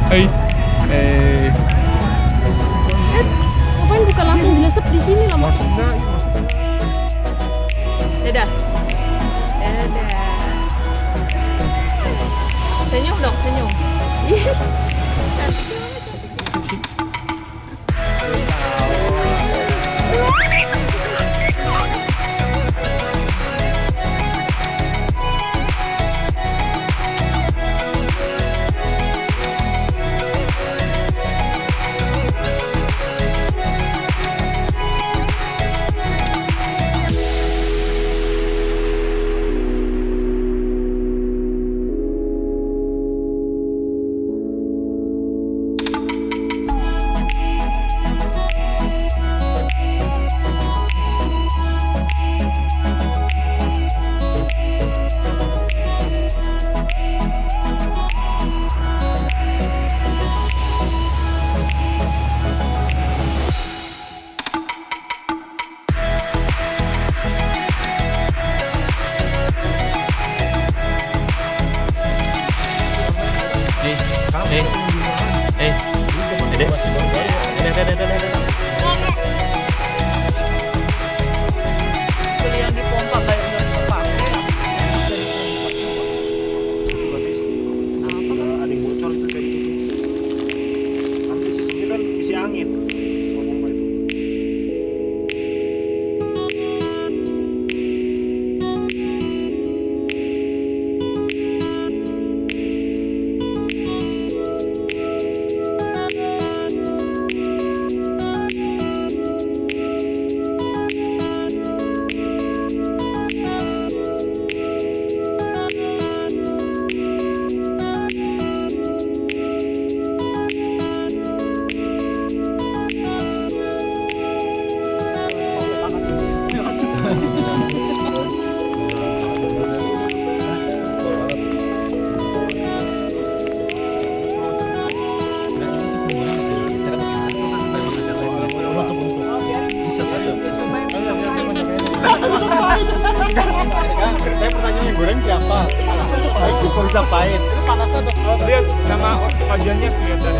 Hai. Ngapain bukan langsung dilesep di sini lah, Mas? Dadah. Dadah. Senyum dong, senyum. Beli yang dipompa kayak udah kepake. Ada yang bocor itu kayak gitu. Nanti sisinya kan isi angin. Pompa itu. Saya pertanyaan yang goreng siapa? Kok bisa pahit? Panasnya lihat nama wajannya kelihatan.